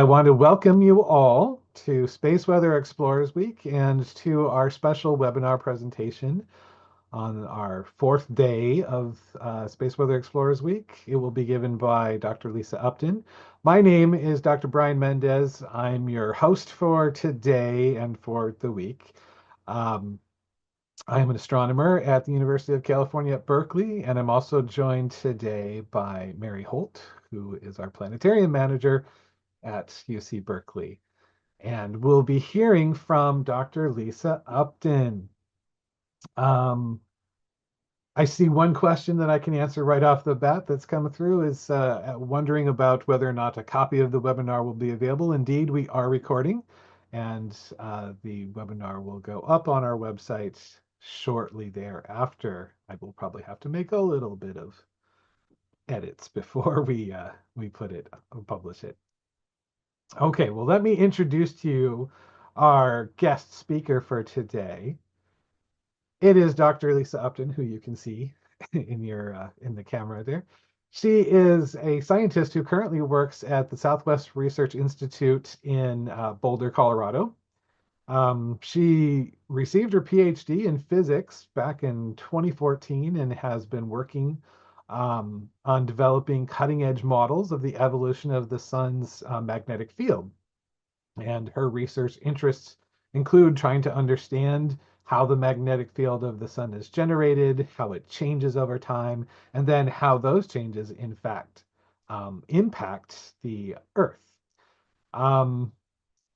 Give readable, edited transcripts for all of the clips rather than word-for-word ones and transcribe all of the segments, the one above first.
want to welcome you all to Space Weather Explorers Week and to our special webinar presentation on our fourth day of Space Weather Explorers Week. It will be given by Dr. Lisa Upton. My name is Dr. Brian Mendez. I'm your host for today and for the week. I am an astronomer at the University of California at Berkeley, and I'm also joined today by Mary Holt, who is our planetarium manager at UC Berkeley. And we'll be hearing from Dr. Lisa Upton. I see one question that I can answer right off the bat that's come through is wondering about whether or not a copy of the webinar will be available. Indeed, we are recording, and the webinar will go up on our website shortly thereafter. I will probably have to make a little bit of edits before we publish it. Okay, well, let me introduce to you our guest speaker for today. It is Dr. Lisa Upton, who you can see in the camera there. She is a scientist who currently works at the Southwest Research Institute in Boulder, Colorado. She received her PhD in physics back in 2014 and has been working on developing cutting-edge models of the evolution of the sun's magnetic field. And her research interests include trying to understand how the magnetic field of the sun is generated, how it changes over time, and then how those changes, in fact, impact the Earth.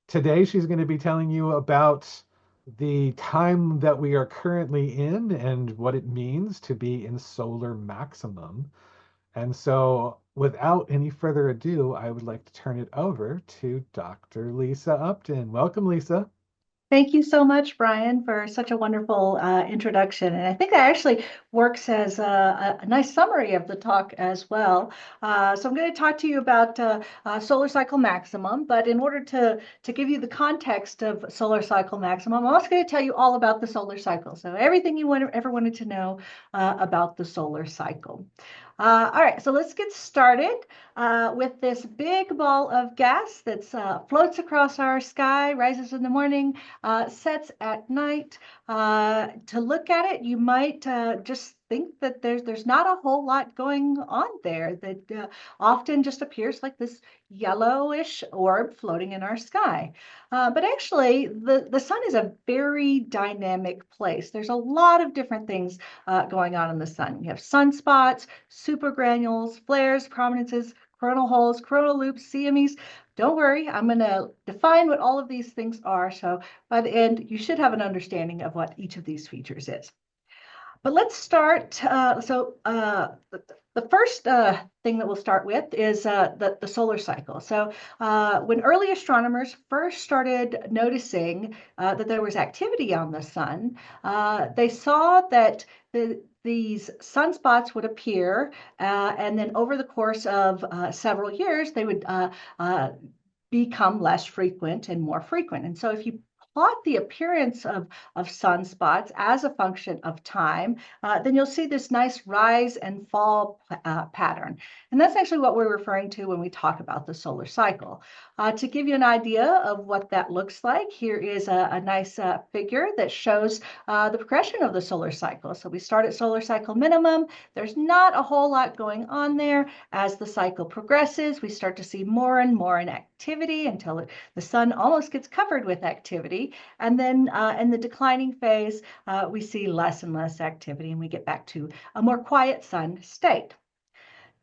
Today, she's going to be telling you about the time that we are currently in and what it means to be in solar maximum. And so, without any further ado, I would like to turn it over to Dr. Lisa Upton. Welcome, Lisa. Thank you so much, Brian, for such a wonderful introduction. And I think that actually works as a nice summary of the talk as well. So I'm going to talk to you about solar cycle maximum, but in order to give you the context of solar cycle maximum, I'm also going to tell you all about the solar cycle. So everything you ever wanted to know about the solar cycle. All right, so let's get started with this big ball of gas that floats across our sky, rises in the morning, sets at night. To look at it, you might just think that there's not a whole lot going on there, that often just appears like this yellowish orb floating in our sky. But actually, the sun is a very dynamic place. There's a lot of different things going on in the sun. We have sunspots, supergranules, flares, prominences, coronal holes, coronal loops, CMEs. Don't worry, I'm going to define what all of these things are. So by the end, you should have an understanding of what each of these features is. But let's start. The first thing that we'll start with is the solar cycle. So when early astronomers first started noticing that there was activity on the sun, they saw that these sunspots would appear, and then over the course of several years, they would become less frequent and more frequent. And so if you plot the appearance of sunspots as a function of time, then you'll see this nice rise and fall pattern. And that's actually what we're referring to when we talk about the solar cycle. To give you an idea of what that looks like, here is a nice figure that shows the progression of the solar cycle. So we start at solar cycle minimum. There's not a whole lot going on there. As the cycle progresses, we start to see more and more activity until the sun almost gets covered with activity. And then in the declining phase, we see less and less activity, and we get back to a more quiet sun state.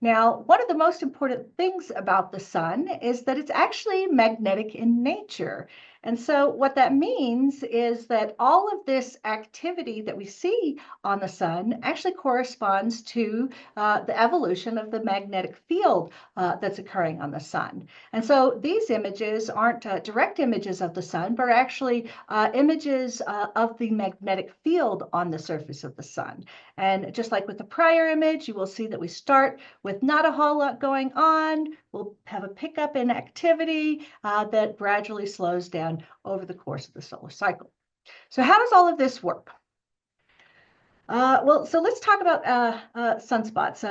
Now, one of the most important things about the sun is that it's actually magnetic in nature. And so what that means is that all of this activity that we see on the sun actually corresponds to the evolution of the magnetic field that's occurring on the sun. And so these images aren't direct images of the sun, but are actually images of the magnetic field on the surface of the sun. And just like with the prior image, you will see that we start with not a whole lot going on. We'll have a pickup in activity that gradually slows down over the course of the solar cycle. So how does all of this work? So let's talk about sunspots,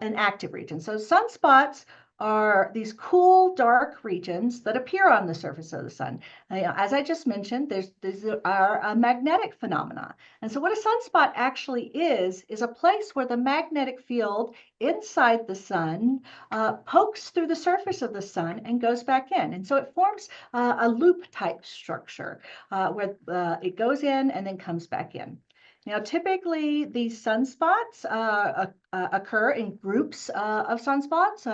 an active region. So sunspots are these cool, dark regions that appear on the surface of the sun. As I just mentioned, these are a magnetic phenomena. And so what a sunspot actually is a place where the magnetic field inside the sun pokes through the surface of the sun and goes back in. And so it forms a loop type structure where it goes in and then comes back in. Now, typically, these sunspots occur in groups of sunspots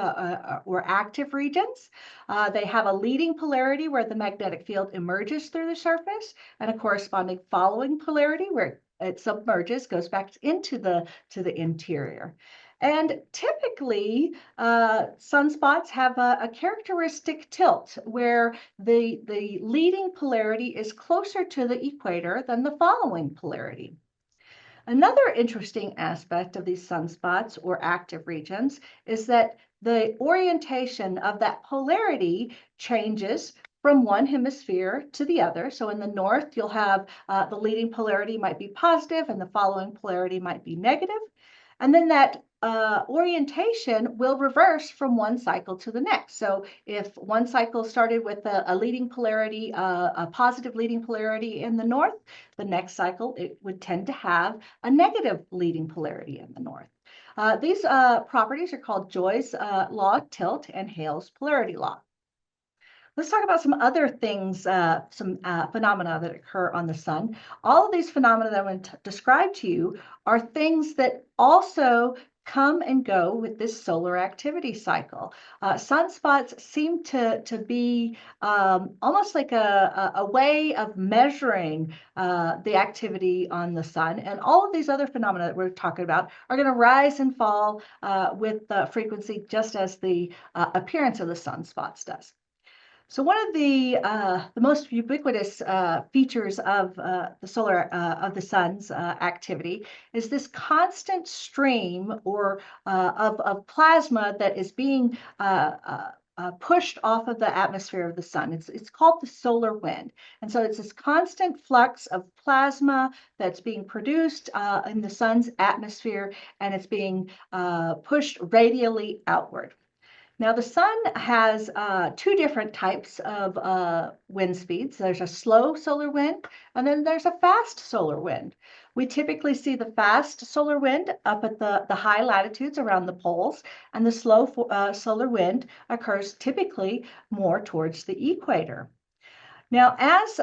or active regions. They have a leading polarity where the magnetic field emerges through the surface, and a corresponding following polarity where it submerges, goes back into the interior. And typically, sunspots have a characteristic tilt where the leading polarity is closer to the equator than the following polarity. Another interesting aspect of these sunspots or active regions is that the orientation of that polarity changes from one hemisphere to the other. So in the north, you'll have the leading polarity might be positive and the following polarity might be negative. And then that orientation will reverse from one cycle to the next. So if one cycle started with a leading polarity, a positive leading polarity in the north, the next cycle it would tend to have a negative leading polarity in the north. These properties are called Joy's law of tilt and Hale's polarity law. Let's talk about some other things, some phenomena that occur on the sun. All of these phenomena that I'm going to describe to you are things that also come and go with this solar activity cycle. Sunspots seem to be almost like a way of measuring the activity on the sun. And all of these other phenomena that we're talking about are going to rise and fall with frequency just as the appearance of the sunspots does. So one of the most ubiquitous features of the solar of the sun's activity is this constant stream or of plasma that is being pushed off of the atmosphere of the sun. It's called the solar wind, and so it's this constant flux of plasma that's being produced in the sun's atmosphere, and it's being pushed radially outward. Now, the sun has two different types of wind speeds. There's a slow solar wind, and then there's a fast solar wind. We typically see the fast solar wind up at the high latitudes around the poles, and the slow solar wind occurs typically more towards the equator. Now, as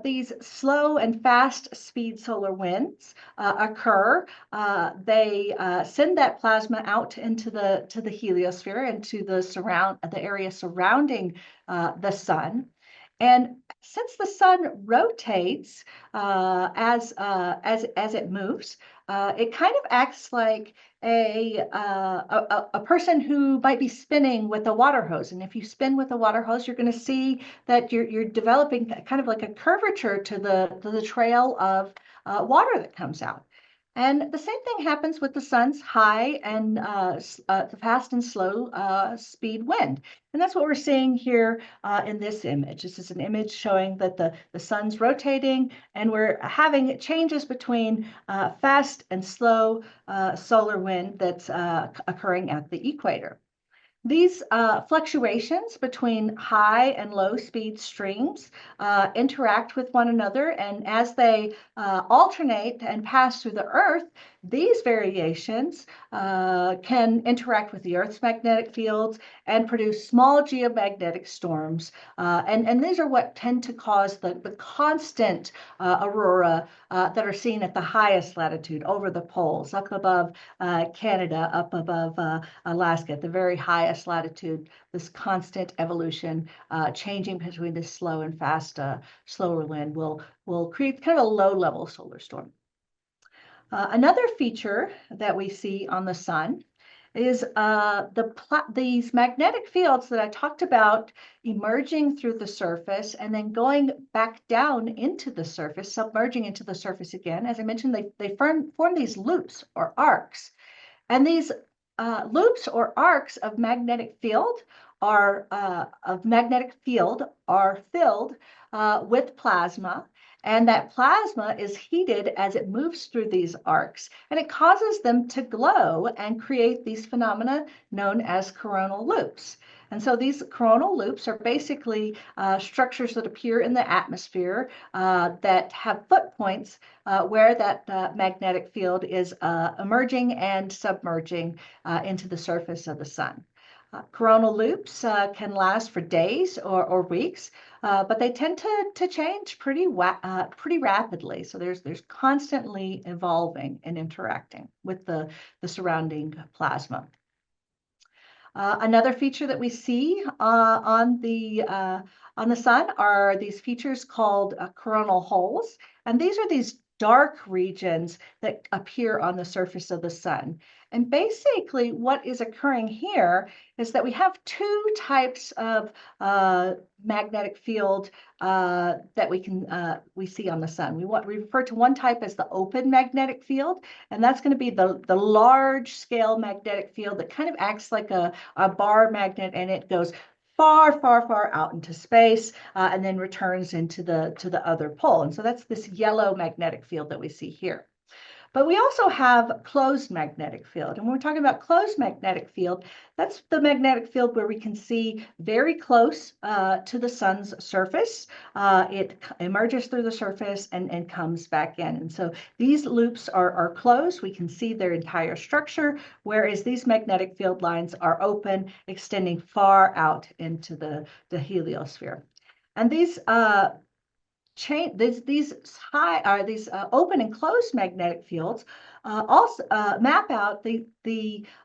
these slow and fast speed solar winds occur, they send that plasma out into the heliosphere, into the area surrounding the sun. And since the sun rotates as it moves, it kind of acts like a person who might be spinning with a water hose. And if you spin with a water hose, you're going to see that you're developing kind of like a curvature to the trail of water that comes out. And the same thing happens with the sun's high and the fast and slow speed wind. And that's what we're seeing here in this image. This is an image showing that the sun's rotating, and we're having changes between fast and slow solar wind that's occurring at the equator. These fluctuations between high and low speed streams interact with one another, and as they alternate and pass through the Earth, these variations can interact with the Earth's magnetic fields and produce small geomagnetic storms. And these are what tend to cause the constant aurora that are seen at the highest latitude over the poles, up above Canada, up above Alaska, at the very highest latitude, this constant evolution changing between this slow and fast slower wind will create kind of a low-level solar storm. Another feature that we see on the sun is these magnetic fields that I talked about emerging through the surface and then going back down into the surface, submerging into the surface again. As I mentioned, they form these loops or arcs. And these loops or arcs of magnetic field of magnetic field are filled with plasma. And that plasma is heated as it moves through these arcs, and it causes them to glow and create these phenomena known as coronal loops. And so these coronal loops are basically structures that appear in the atmosphere that have foot points where that magnetic field is emerging and submerging into the surface of the sun. Coronal loops can last for days or weeks, but they tend to change pretty rapidly. So there's constantly evolving and interacting with the surrounding plasma. Another feature that we see on the sun are these features called coronal holes, and these are these dark regions that appear on the surface of the sun. And basically, what is occurring here is that we have two types of magnetic field that we see on the sun. We refer to one type as the open magnetic field, and that's going to be the large scale magnetic field that kind of acts like a bar magnet, and it goes far, far, far out into space and then returns into the other pole. And so that's this yellow magnetic field that we see here. But we also have closed magnetic field. And when we're talking about closed magnetic field, that's the magnetic field where we can see very close to the sun's surface. It emerges through the surface and comes back in. And so these loops are closed. We can see their entire structure, whereas these magnetic field lines are open, extending far out into the heliosphere. And these open and closed magnetic fields also map out the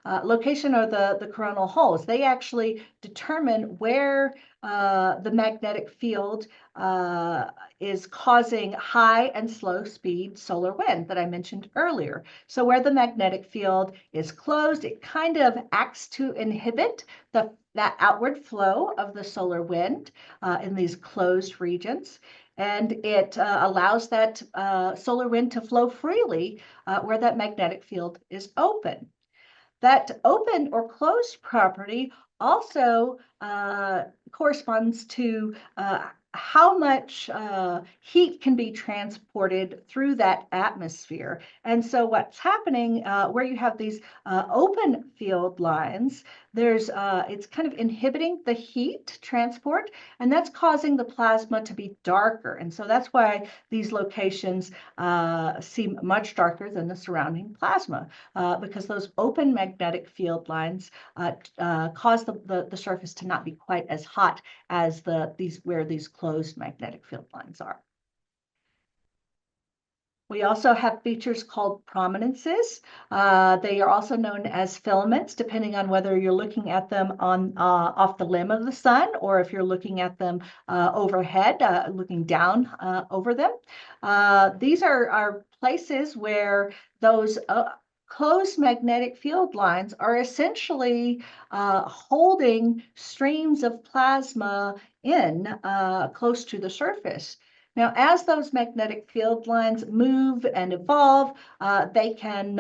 location of the coronal holes. They actually determine where the magnetic field is causing high and slow speed solar wind that I mentioned earlier. So where the magnetic field is closed, it kind of acts to inhibit that outward flow of the solar wind in these closed regions. And it allows that solar wind to flow freely where that magnetic field is open. That open or closed property also corresponds to how much heat can be transported through that atmosphere. And so what's happening where you have these open field lines, it's kind of inhibiting the heat transport, and that's causing the plasma to be darker. And so that's why these locations seem much darker than the surrounding plasma, because those open magnetic field lines cause the surface to not be quite as hot as where these closed magnetic field lines are. We also have features called prominences. They are also known as filaments, depending on whether you're looking at them off the limb of the sun or if you're looking at them overhead, looking down over them. These are places where those closed magnetic field lines are essentially holding streams of plasma in close to the surface. Now, as those magnetic field lines move and evolve, they can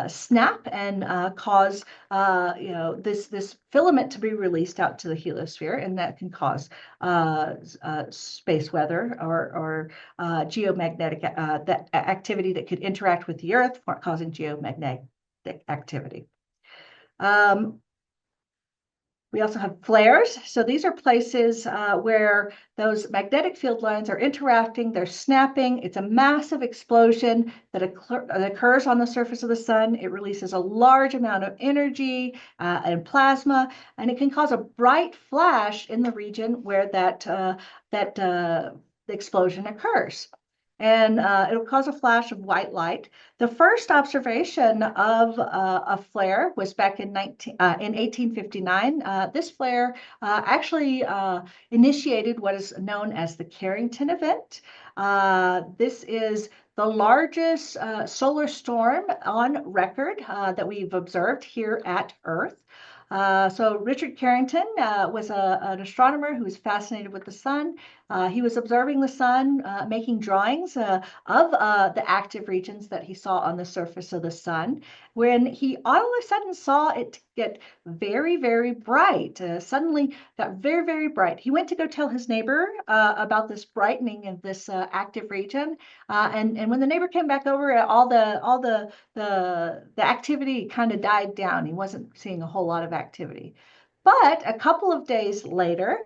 snap and cause this filament to be released out to the heliosphere, and that can cause space weather or geomagnetic activity that could interact with the Earth, causing geomagnetic activity. We also have flares. So these are places where those magnetic field lines are interacting, they're snapping. It's a massive explosion that occurs on the surface of the sun. It releases a large amount of energy and plasma, and it can cause a bright flash in the region where the explosion occurs. And it'll cause a flash of white light. The first observation of a flare was back in 1859. This flare actually initiated what is known as the Carrington event. This is the largest solar storm on record that we've observed here at Earth. So Richard Carrington was an astronomer who was fascinated with the sun. He was observing the sun, making drawings of the active regions that he saw on the surface of the sun. when he all of a sudden saw it get very, very bright. Suddenly got very, very bright. He went to go tell his neighbor about this brightening of this active region, and when the neighbor came back over, the activity kind of died down. He wasn't seeing a whole lot of activity. But a couple of days later,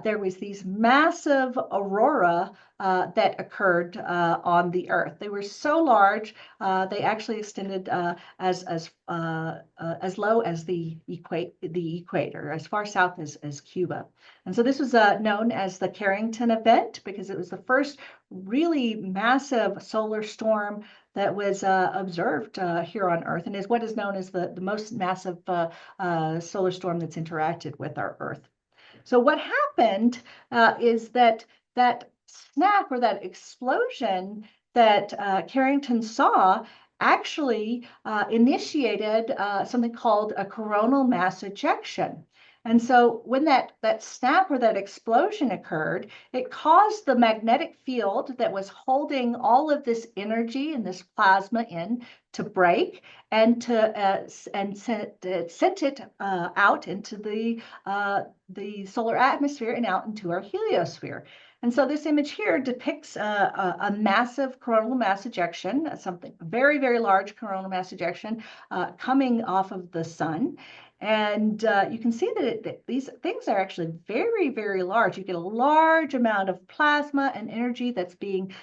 there was these massive aurora that occurred on the Earth. They were so large, they actually extended as low as the equator, as far south as Cuba. And so this was known as the Carrington event because it was the first really massive solar storm that was observed here on Earth, and is what is known as the most massive solar storm that's interacted with our Earth. So what happened is that snap or that explosion that Carrington saw actually initiated something called a coronal mass ejection. And so when that snap or that explosion occurred, it caused the magnetic field that was holding all of this energy and this plasma in to break and sent it out into the solar atmosphere and out into our heliosphere. And so this image here depicts a massive coronal mass ejection, something very, very large coronal mass ejection coming off of the sun. And you can see that these things are actually very, very large. You get a large amount of plasma and energy that's being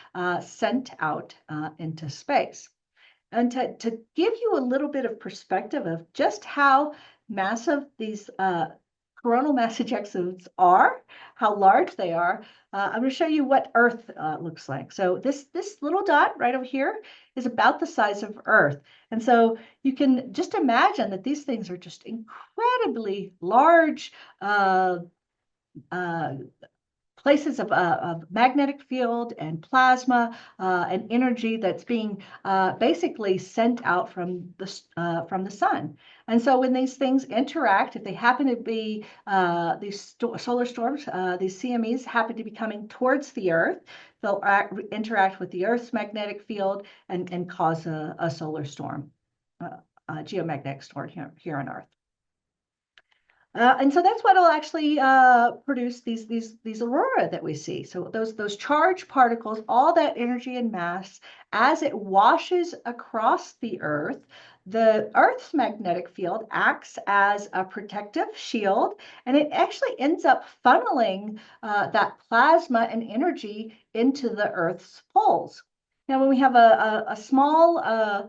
sent out into space. And to give you a little bit of perspective of just how massive these coronal mass ejections are, how large they are, I'm going to show you what Earth looks like. So this little dot right over here is about the size of Earth. And so you can just imagine that these things are just incredibly large places of magnetic field and plasma and energy that's being basically sent out from the sun. And so when these things interact, if they happen to be these solar storms, these CMEs happen to be coming towards the Earth, they'll interact with the Earth's magnetic field and cause a solar storm, a geomagnetic storm here on Earth. And so that's what will actually produce these aurora that we see. So those charged particles, all that energy and mass, as it washes across the Earth, the Earth's magnetic field acts as a protective shield, and it actually ends up funneling that plasma and energy into the Earth's poles. Now, when we have a small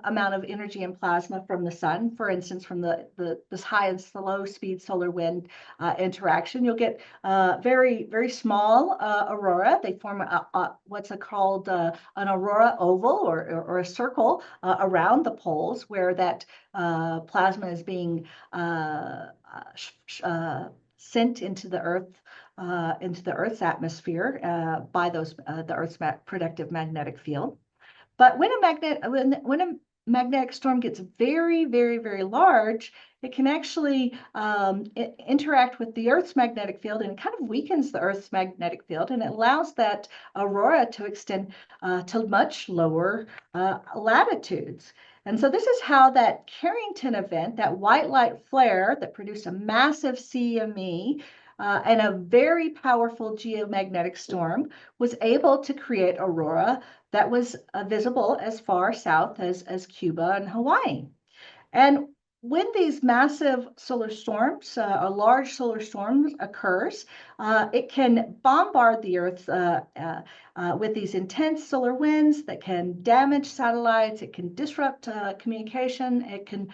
amount of energy and plasma from the sun, for instance, from this high and low speed solar wind interaction, you'll get very, very small aurora. They form what's called an aurora oval or a circle around the poles where that plasma is being sent into the Earth's atmosphere by the Earth's protective magnetic field. But when a magnetic storm gets very, very, very large, it can actually interact with the Earth's magnetic field, and it kind of weakens the Earth's magnetic field, and it allows that aurora to extend to much lower latitudes. And so this is how that Carrington event, that white light flare that produced a massive CME, and a very powerful geomagnetic storm, was able to create aurora that was visible as far south as Cuba and Hawaii. And when these massive solar storms, or large solar storms occurs, it can bombard the Earth with these intense solar winds that can damage satellites, it can disrupt communication, it can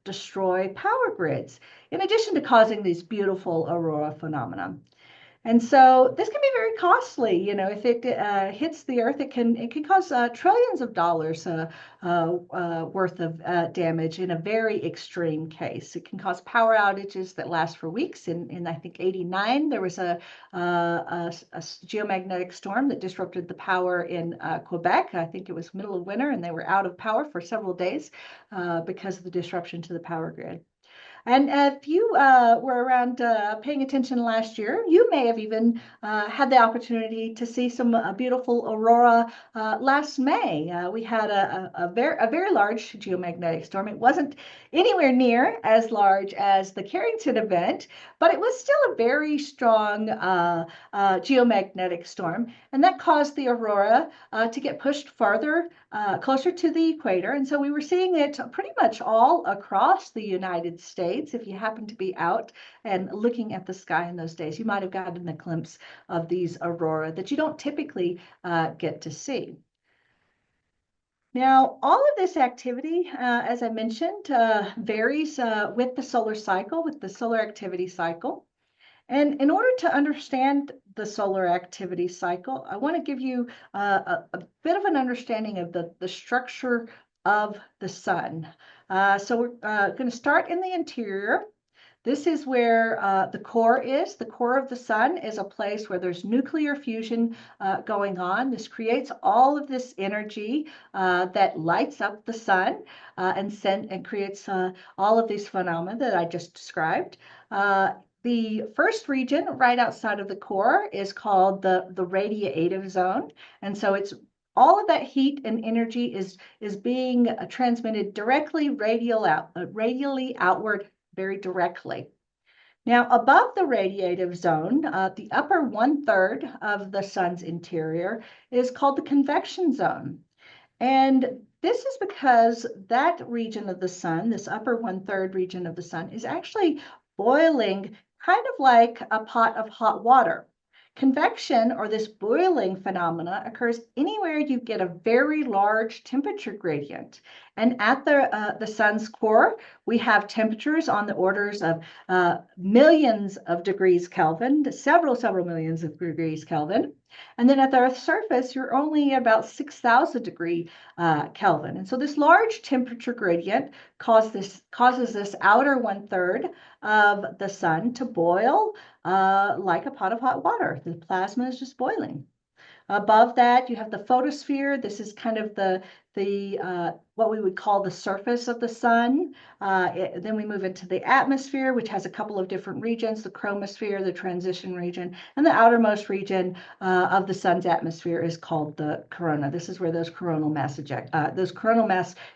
destroy power grids, in addition to causing these beautiful aurora phenomena. And so this can be very costly. You know, if it hits the Earth, it can cause trillions of dollars worth of damage in a very extreme case. It can cause power outages that last for weeks. In I think '89, there was a geomagnetic storm that disrupted the power in Quebec. I think it was middle of winter, and they were out of power for several days because of the disruption to the power grid. And if you were around paying attention last year, you may have even had the opportunity to see some beautiful aurora last May. We had a very large geomagnetic storm. It wasn't anywhere near as large as the Carrington event, but it was still a very strong geomagnetic storm. And that caused the aurora to get pushed farther closer to the equator. And so we were seeing it pretty much all across the United States. If you happen to be out and looking at the sky in those days, you might have gotten a glimpse of these aurora that you don't typically get to see. Now, all of this activity, as I mentioned, varies with the solar cycle, with the solar activity cycle. And in order to understand the solar activity cycle, I want to give you a bit of an understanding of the structure of the sun. So we're going to start in the interior. This is where the core is. The core of the sun is a place where there's nuclear fusion going on. This creates all of this energy that lights up the sun and creates all of these phenomena that I just described. The first region right outside of the core is called the radiative zone. And so it's all of that heat and energy is being transmitted directly radially outward very directly. Now, above the radiative zone, the upper 1/3 of the sun's interior is called the convection zone. And this is because that region of the sun, this upper 1/3 region of the sun, is actually boiling kind of like a pot of hot water. Convection, or this boiling phenomena, occurs anywhere you get a very large temperature gradient. And at the sun's core, we have temperatures on the orders of millions of degrees Kelvin, several millions of degrees Kelvin. And then at the Earth's surface, you're only about 6,000 degree Kelvin. And so this large temperature gradient causes this outer 1/3 of the sun to boil like a pot of hot water. The plasma is just boiling. Above that, you have the photosphere. This is kind of the what we would call the surface of the sun. Then we move into the atmosphere, which has a couple of different regions: the chromosphere, the transition region, and the outermost region of the sun's atmosphere is called the corona. This is where those coronal mass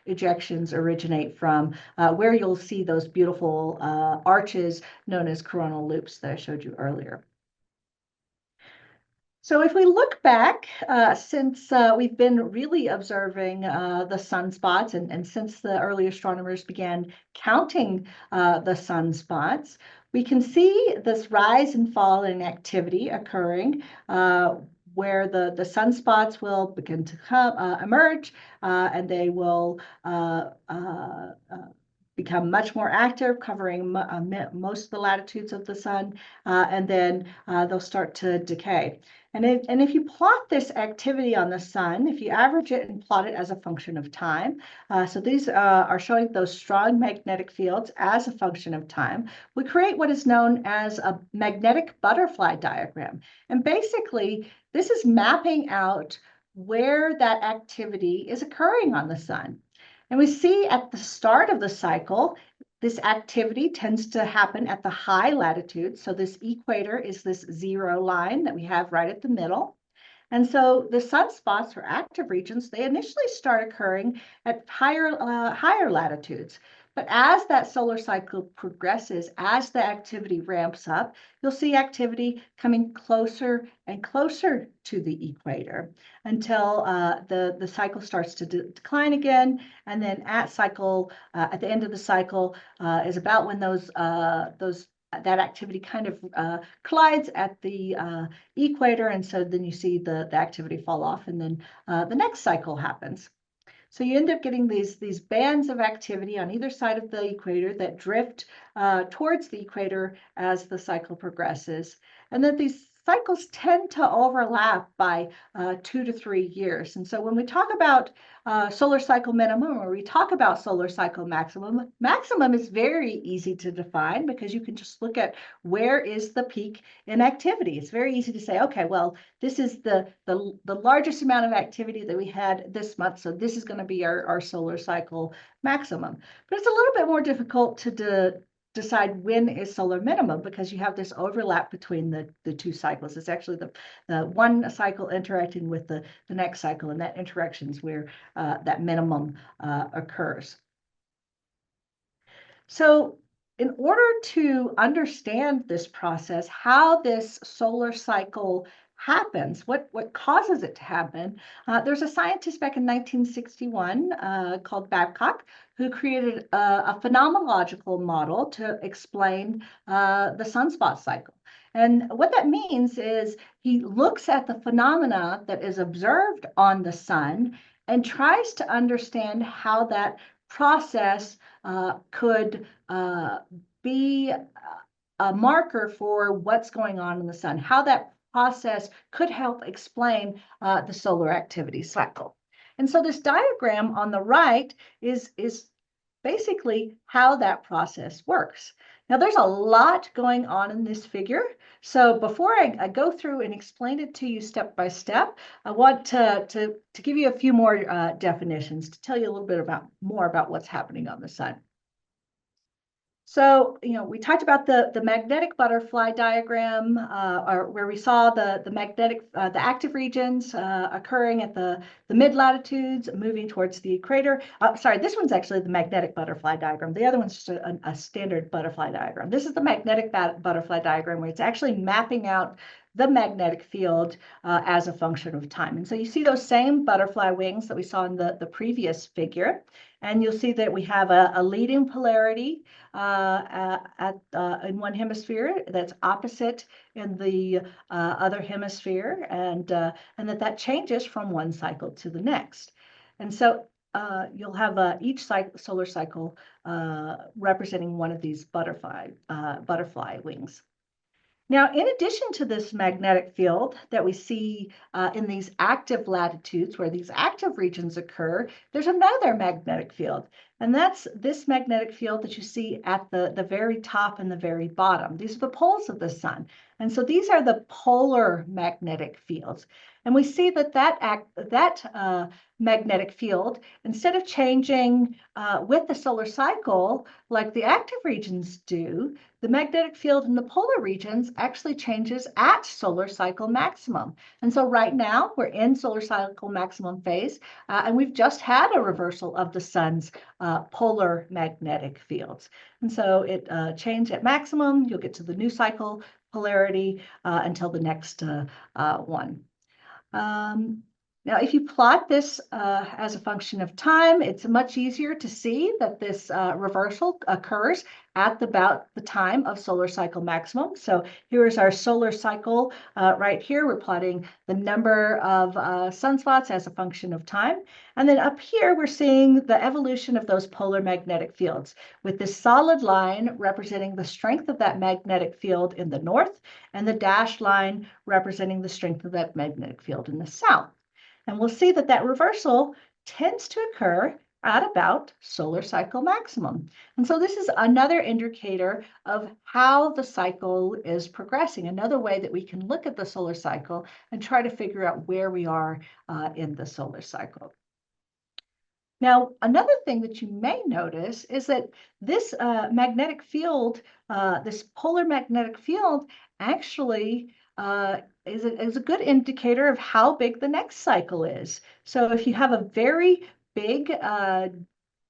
ejections originate from, where you'll see those beautiful arches known as coronal loops that I showed you earlier. So if we look back, since we've been really observing the sunspots and since the early astronomers began counting the sunspots, we can see this rise and fall in activity occurring where the sunspots will begin to emerge and they will become much more active, covering most of the latitudes of the sun, and then they'll start to decay. And if you plot this activity on the sun, if you average it and plot it as a function of time, so these are showing those strong magnetic fields as a function of time, we create what is known as a magnetic butterfly diagram. And basically, this is mapping out where that activity is occurring on the sun. And we see at the start of the cycle, this activity tends to happen at the high latitude. So this equator is this 0 line that we have right at the middle. And so the sunspots, or active regions, they initially start occurring at higher latitudes. But as that solar cycle progresses, as the activity ramps up, you'll see activity coming closer and closer to the equator until the cycle starts to decline again. And then at the end of the cycle is about when that activity kind of collides at the equator. And so then you see the activity fall off, and then the next cycle happens. So you end up getting these bands of activity on either side of the equator that drift towards the equator as the cycle progresses. And then these cycles tend to overlap by 2 to 3 years. And so when we talk about solar cycle minimum, or we talk about solar cycle maximum, maximum is very easy to define because you can just look at where is the peak in activity. It's very easy to say, okay, well, this is the largest amount of activity that we had this month, so this is going to be our solar cycle maximum. But it's a little bit more difficult decide when is solar minimum, because you have this overlap between the two cycles. It's actually the one cycle interacting with the next cycle, and that interaction is where that minimum occurs. So in order to understand this process, how this solar cycle happens, what causes it to happen, there's a scientist back in 1961 called Babcock who created a phenomenological model to explain the sunspot cycle. And what that means is he looks at the phenomena that is observed on the sun and tries to understand how that process could be a marker for what's going on in the sun, how that process could help explain the solar activity cycle. And so this diagram on the right is basically how that process works. Now, there's a lot going on in this figure. So before I go through and explain it to you step by step, I want to give you a few more definitions to tell you a little bit more about what's happening on the sun. So, we talked about the magnetic butterfly diagram, or where we saw the active regions occurring at the mid latitudes, moving towards the equator. Sorry, this one's actually the magnetic butterfly diagram. The other one's just a standard butterfly diagram. This is the magnetic butterfly diagram, where it's actually mapping out the magnetic field as a function of time. And so you see those same butterfly wings that we saw in the previous figure. And you'll see that we have a leading polarity in one hemisphere that's opposite in the other hemisphere, and that changes from one cycle to the next. And so you'll have each solar cycle representing one of these butterfly wings. Now, in addition to this magnetic field that we see in these active latitudes where these active regions occur, there's another magnetic field. And that's this magnetic field that you see at the very top and the very bottom. These are the poles of the sun. And so these are the polar magnetic fields. And we see that magnetic field, instead of changing with the solar cycle like the active regions do, the magnetic field in the polar regions actually changes at solar cycle maximum. And so right now we're in solar cycle maximum phase, and we've just had a reversal of the sun's polar magnetic fields. And so it changed at maximum. You'll get to the new cycle polarity until the next one. Now, if you plot this as a function of time, it's much easier to see that this reversal occurs at about the time of solar cycle maximum. So here is our solar cycle right here. We're plotting the number of sunspots as a function of time. And then up here, we're seeing the evolution of those polar magnetic fields, with this solid line representing the strength of that magnetic field in the north, and the dashed line representing the strength of that magnetic field in the south. And we'll see that reversal tends to occur at about solar cycle maximum. And so this is another indicator of how the cycle is progressing, another way that we can look at the solar cycle and try to figure out where we are in the solar cycle. Now, another thing that you may notice is that this magnetic field, this polar magnetic field, actually is a good indicator of how big the next cycle is. So if you have a very big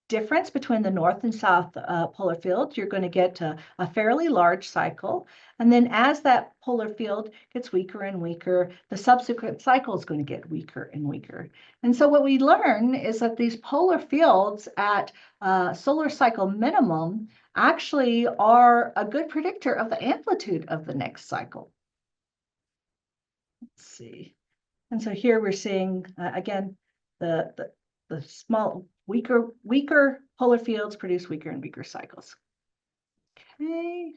difference between the north and south polar fields, you're going to get a fairly large cycle. And then as that polar field gets weaker and weaker, the subsequent cycle is going to get weaker and weaker. And so what we learn is that these polar fields at solar cycle minimum actually are a good predictor of the amplitude of the next cycle. Let's see. And so here we're seeing, again, the small, weaker polar fields produce weaker and weaker cycles. Okay.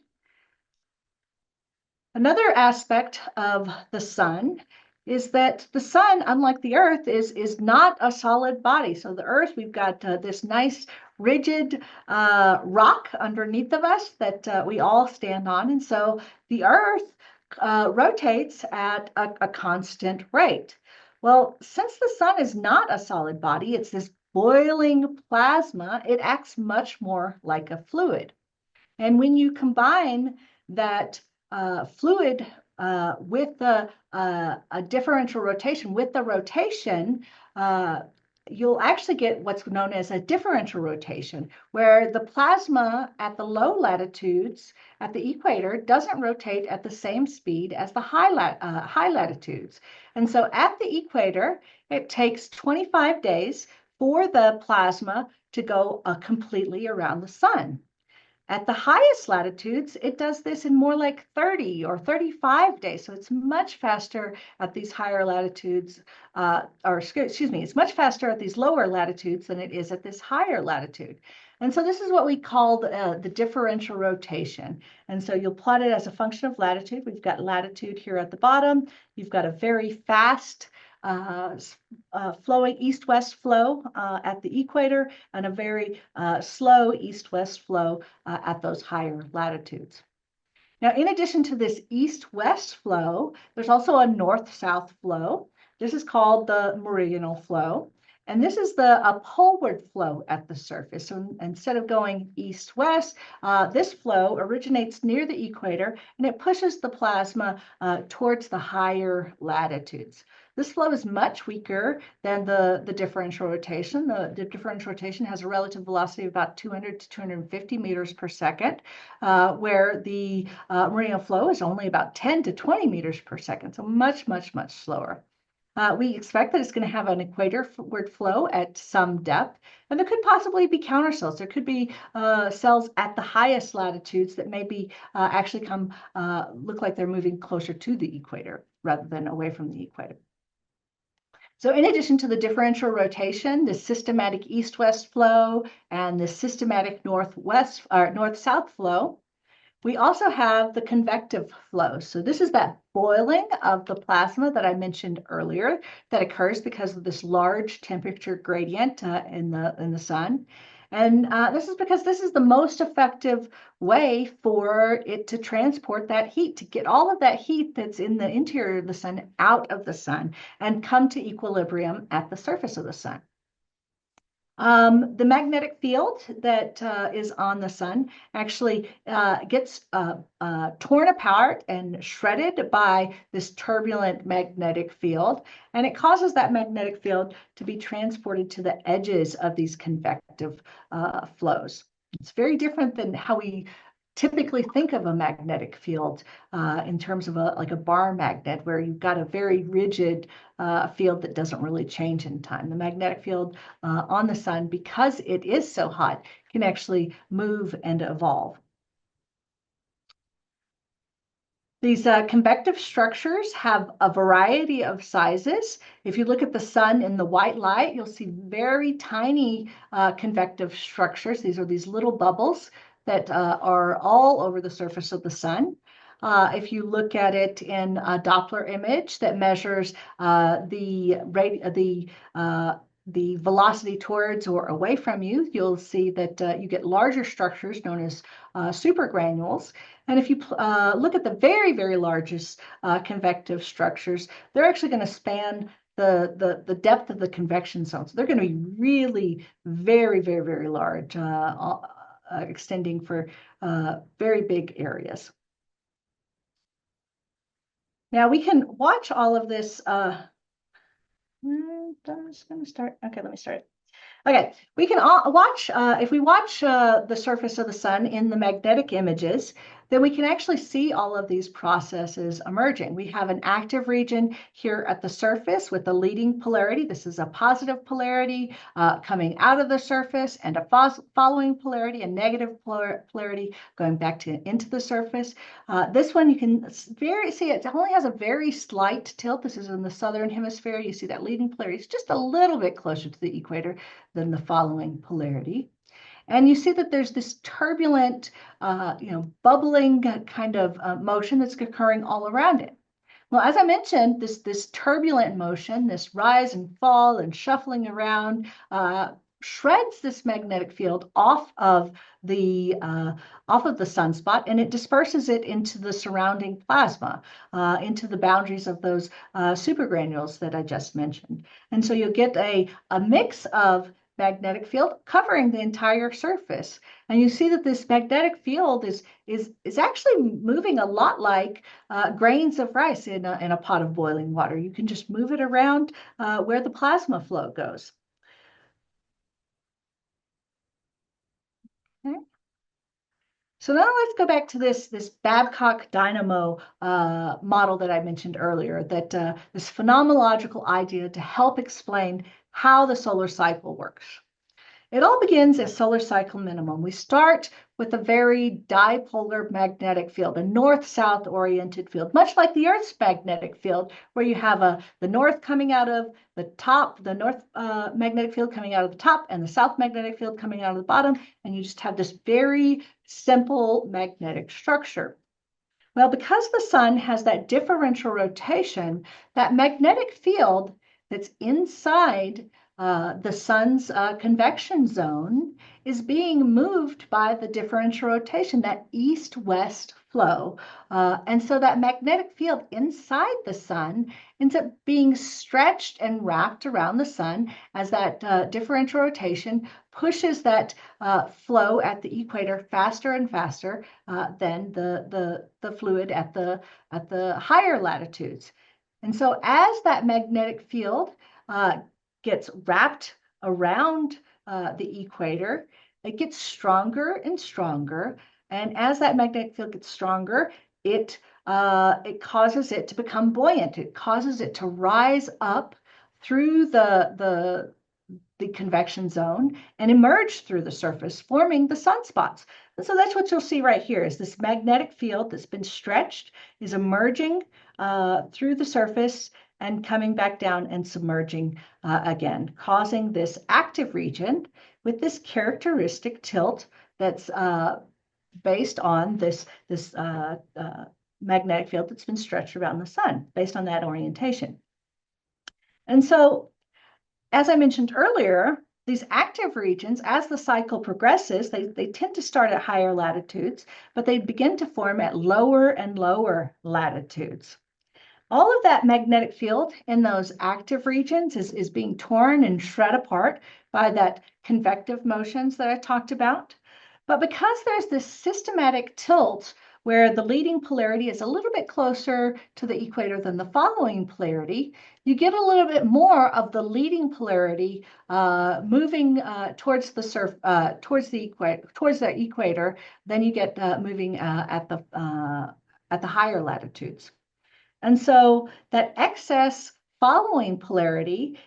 Another aspect of the sun is that the sun, unlike the Earth, is not a solid body. So the Earth, we've got this nice rigid rock underneath of us that we all stand on. And so the Earth rotates at a constant rate. Well, since the sun is not a solid body, it's this boiling plasma, it acts much more like a fluid. And when you combine that fluid with a differential rotation, with the rotation, you'll actually get what's known as a differential rotation, where the plasma at the low latitudes at the equator doesn't rotate at the same speed as the high latitudes. And so at the equator, it takes 25 days for the plasma to go completely around the sun. At the highest latitudes, it does this in more like 30 or 35 days. So it's much faster at these higher latitudes, or excuse me, it's much faster at these lower latitudes than it is at this higher latitude. And so this is what we call the differential rotation. And so you'll plot it as a function of latitude. We've got latitude here at the bottom. You've got a very fast flowing east-west flow at the equator and a very slow east-west flow at those higher latitudes. Now, in addition to this east-west flow, there's also a north-south flow. This is called the meridional flow. And this is a poleward flow at the surface. So instead of going east-west, this flow originates near the equator and it pushes the plasma towards the higher latitudes. This flow is much weaker than the differential rotation. The differential rotation has a relative velocity of about 200 to 250 meters per second, where the meridional flow is only about 10 to 20 meters per second, so much, much, much slower. We expect that it's going to have an equatorward flow at some depth, and there could possibly be countercells. There could be cells at the highest latitudes that maybe actually look like they're moving closer to the equator rather than away from the equator. So in addition to the differential rotation, the systematic east-west flow and the systematic north-south flow, we also have the convective flow. So this is that boiling of the plasma that I mentioned earlier that occurs because of this large temperature gradient in the sun. And this is because this is the most effective way for it to transport that heat, to get all of that heat that's in the interior of the sun out of the sun and come to equilibrium at the surface of the sun. The magnetic field that is on the sun actually gets torn apart and shredded by this turbulent magnetic field, and it causes that magnetic field to be transported to the edges of these convective flows. It's very different than how we typically think of a magnetic field in terms of like a bar magnet, where you've got a very rigid field that doesn't really change in time. The magnetic field on the sun, because it is so hot, can actually move and evolve. These convective structures have a variety of sizes. If you look at the sun in the white light, you'll see very tiny convective structures. These are these little bubbles that are all over the surface of the sun. If you look at it in a Doppler image that measures the velocity towards or away from you, you'll see that you get larger structures known as supergranules. And if you look at the very, very largest convective structures, they're actually going to span the depth of the convection zone. So they're going to be really very, very, very large, extending for very big areas. Now we can watch all of this. I'm just going to start. Okay, let me start. Okay, we can watch, if we watch the surface of the sun in the magnetic images, then we can actually see all of these processes emerging. We have an active region here at the surface with the leading polarity. This is a positive polarity coming out of the surface, and a following polarity, a negative polarity going back into the surface. This one you can see it only has a very slight tilt. This is in the southern hemisphere. You see that leading polarity is just a little bit closer to the equator than the following polarity. And you see that there's this turbulent, bubbling kind of motion that's occurring all around it. Well, as I mentioned, this turbulent motion, this rise and fall and shuffling around, shreds this magnetic field off of the sunspot, and it disperses it into the surrounding plasma, into the boundaries of those supergranules that I just mentioned. And so you'll get a mix of magnetic field covering the entire surface. And you see that this magnetic field is actually moving a lot like grains of rice in a pot of boiling water. You can just move it around where the plasma flow goes. Okay. So now let's go back to this Babcock dynamo model that I mentioned earlier, that this phenomenological idea to help explain how the solar cycle works. It all begins at solar cycle minimum. We start with a very dipolar magnetic field, a north-south oriented field, much like the Earth's magnetic field, where you have the north coming out of the top, the north magnetic field coming out of the top, and the south magnetic field coming out of the bottom, and you just have this very simple magnetic structure. Well, because the sun has that differential rotation, that magnetic field that's inside the sun's convection zone is being moved by the differential rotation, that east-west flow. And so that magnetic field inside the sun ends up being stretched and wrapped around the sun as that differential rotation pushes that flow at the equator faster and faster than the fluid at the higher latitudes. And so as that magnetic field gets wrapped around the equator, it gets stronger and stronger. And as that magnetic field gets stronger, it causes it to become buoyant. It causes it to rise up through the convection zone and emerge through the surface, forming the sunspots. And so that's what you'll see right here is this magnetic field that's been stretched is emerging through the surface and coming back down and submerging again, causing this active region with this characteristic tilt that's based on this magnetic field that's been stretched around the sun, based on that orientation. And so, as I mentioned earlier, these active regions, as the cycle progresses, they tend to start at higher latitudes, but they begin to form at lower and lower latitudes. All of that magnetic field in those active regions is being torn and shred apart by that convective motions that I talked about. But because there's this systematic tilt where the leading polarity is a little bit closer to the equator than the following polarity, you get a little bit more of the leading polarity moving towards the equator than you get moving at the higher latitudes. And so that excess following polarity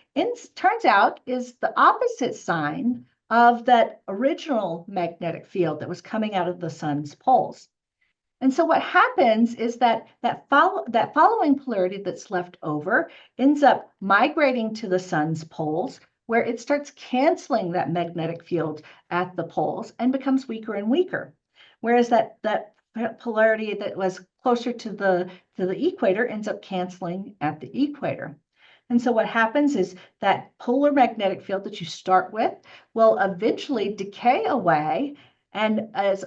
turns out is the opposite sign of that original magnetic field that was coming out of the sun's poles. And so what happens is that following polarity that's left over ends up migrating to the sun's poles, where it starts canceling that magnetic field at the poles and becomes weaker and weaker. Whereas that polarity that was closer to the equator ends up canceling at the equator. And so what happens is that polar magnetic field that you start with will eventually decay away. And as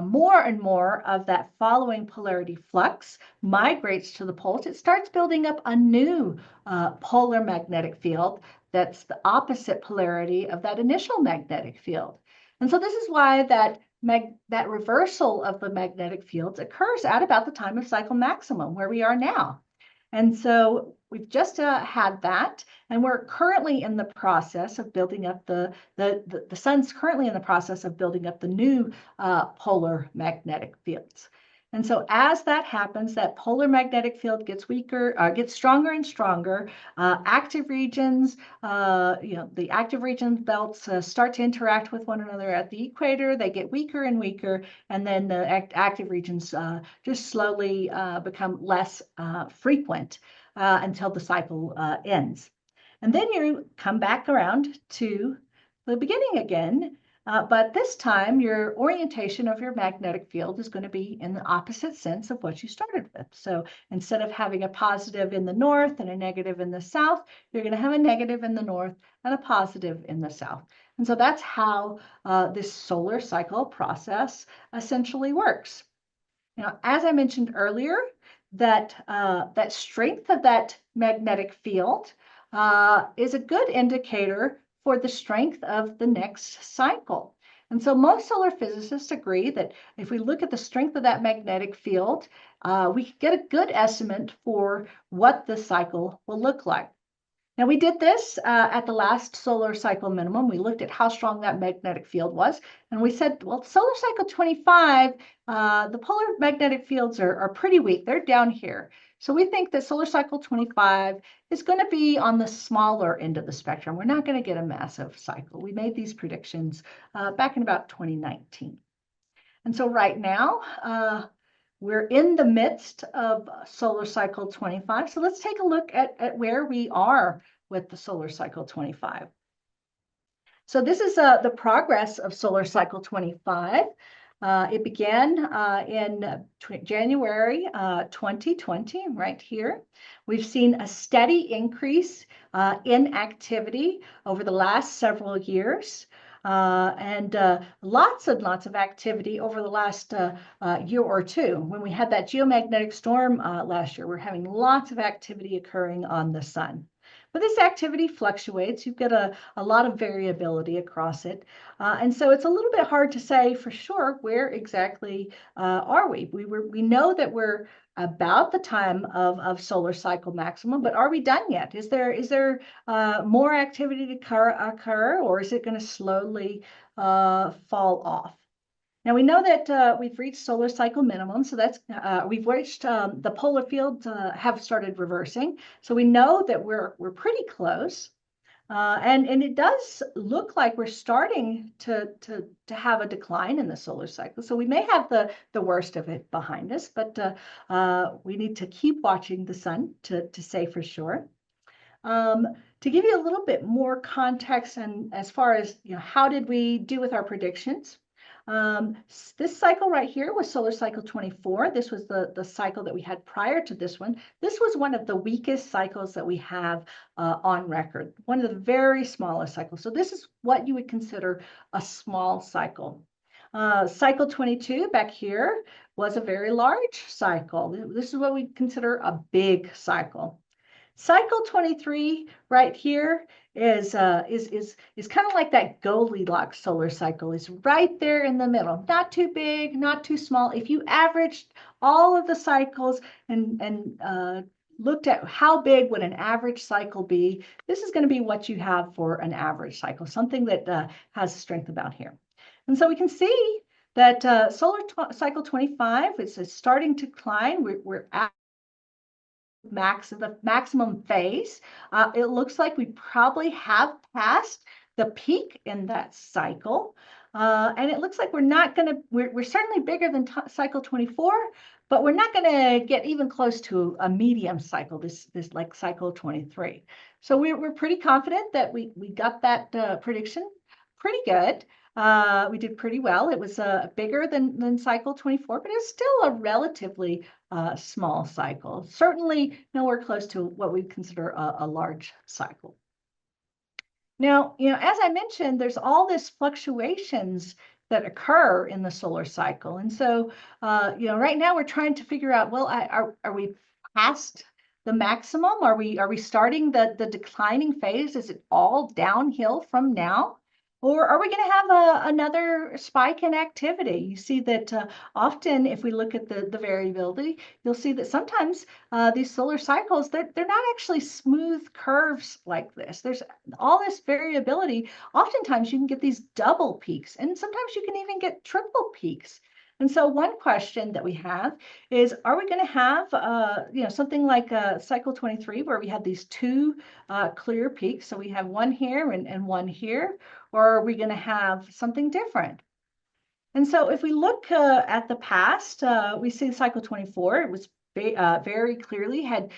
more and more of that following polarity flux migrates to the poles, it starts building up a new polar magnetic field that's the opposite polarity of that initial magnetic field. And so this is why that reversal of the magnetic fields occurs at about the time of cycle maximum, where we are now. And so we've just had that, and we're currently in the process of building up the sun's currently in the process of building up the new polar magnetic fields. And so as that happens, that polar magnetic field gets weaker, gets stronger and stronger. Active regions, the active region belts start to interact with one another at the equator. They get weaker and weaker, and then the active regions just slowly become less frequent until the cycle ends. And then you come back around to the beginning again. But this time, your orientation of your magnetic field is going to be in the opposite sense of what you started with. So instead of having a positive in the north and a negative in the south, you're going to have a negative in the north and a positive in the south. And so that's how this solar cycle process essentially works. Now, as I mentioned earlier, that strength of that magnetic field is a good indicator for the strength of the next cycle. And so most solar physicists agree that if we look at the strength of that magnetic field, we can get a good estimate for what the cycle will look like. Now, we did this at the last solar cycle minimum. We looked at how strong that magnetic field was, and we said, well, solar cycle 25, the polar magnetic fields are pretty weak. They're down here. So we think that solar cycle 25 is going to be on the smaller end of the spectrum. We're not going to get a massive cycle. We made these predictions back in about 2019. And so right now, we're in the midst of solar cycle 25. So let's take a look at where we are with the solar cycle 25. So this is the progress of solar cycle 25. It began in January 2020, right here. We've seen a steady increase in activity over the last several years. And lots and lots of activity over the last year or two. When we had that geomagnetic storm last year, we're having lots of activity occurring on the sun. But this activity fluctuates. You've got a lot of variability across it. And so it's a little bit hard to say for sure where exactly are we. We know that we're about the time of solar cycle maximum, but are we done yet? Is there more activity to occur, or is it going to slowly fall off? Now we know that we've reached solar cycle minimum, so that's we've reached the polar fields have started reversing, so we know that we're pretty close, and it does look like we're starting to have a decline in the solar cycle. So we may have the worst of it behind us, but we need to keep watching the sun to say for sure. To give you a little bit more context and as far as how did we do with our predictions. This cycle right here was solar cycle 24. This was the cycle that we had prior to this one. This was one of the weakest cycles that we have on record, one of the very smallest cycles. So this is what you would consider a small cycle. Cycle 22 back here was a very large cycle. This is what we consider a big cycle. Cycle 23 right here is kind of like that Goldilocks solar cycle. Is right there in the middle. Not too big, not too small. If you averaged all of the cycles and looked at how big would an average cycle be, this is going to be what you have for an average cycle, something that has strength about here. And so we can see that solar cycle 25 is starting to climb. We're at the maximum phase. It looks like we probably have passed the peak in that cycle. And it looks like we're certainly bigger than cycle 24, but we're not going to get even close to a medium cycle, this like cycle 23. So we're pretty confident that we got that prediction pretty good. We did pretty well. It was bigger than cycle 24, but it's still a relatively small cycle. Certainly nowhere close to what we consider a large cycle. Now, as I mentioned, there's all this fluctuations that occur in the solar cycle. And so, right now we're trying to figure out, well, are we past the maximum? Are we starting the declining phase? Is it all downhill from now? Or are we going to have another spike in activity? You see that often, if we look at the variability, you'll see that sometimes these solar cycles, they're not actually smooth curves like this. There's all this variability. Oftentimes, you can get these double peaks, and sometimes you can even get triple peaks. And so one question that we have is, are we going to have, something like cycle 23 where we have these two clear peaks? So we have one here and one here, or are we going to have something different? And so if we look at the past, we see cycle 24, it was very clearly had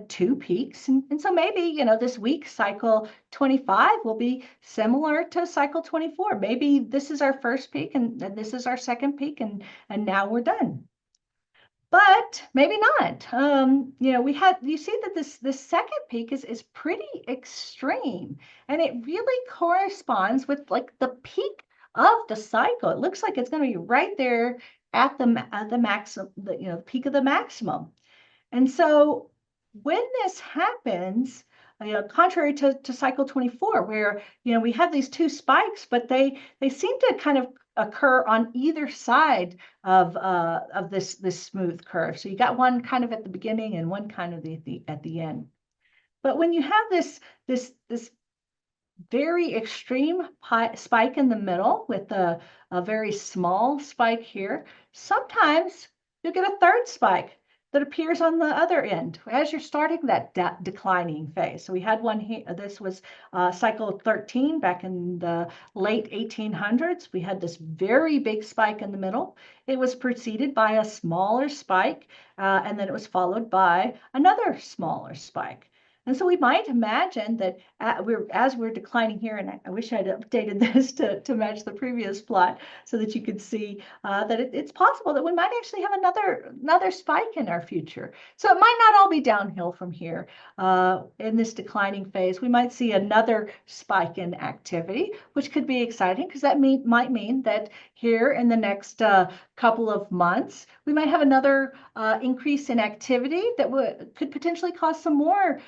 two peaks. And so maybe, this week, cycle 25 will be similar to cycle 24. Maybe this is our first peak and this is our second peak and now we're done. But maybe not. You see that this second peak is pretty extreme, and it really corresponds with like the peak of the cycle. It looks like it's going to be right there at the maximum, the peak of the maximum. And so when this happens, contrary to cycle 24, where we have these two spikes, but they seem to kind of occur on either side of this smooth curve. So you got one kind of at the beginning and one kind of at the end. But when you have this very extreme spike in the middle with a very small spike here, sometimes you'll get a third spike that appears on the other end as you're starting that declining phase. So we had one here, this was cycle 13 back in the late 1800s. We had this very big spike in the middle. It was preceded by a smaller spike, and then it was followed by another smaller spike. And so we might imagine that as we're declining here, and I wish I'd updated this to match the previous plot so that you could see that it's possible that we might actually have another spike in our future. So it might not all be downhill from here in this declining phase. We might see another spike in activity, which could be exciting because that might mean that here in the next couple of months, we might have another increase in activity that could potentially cause some more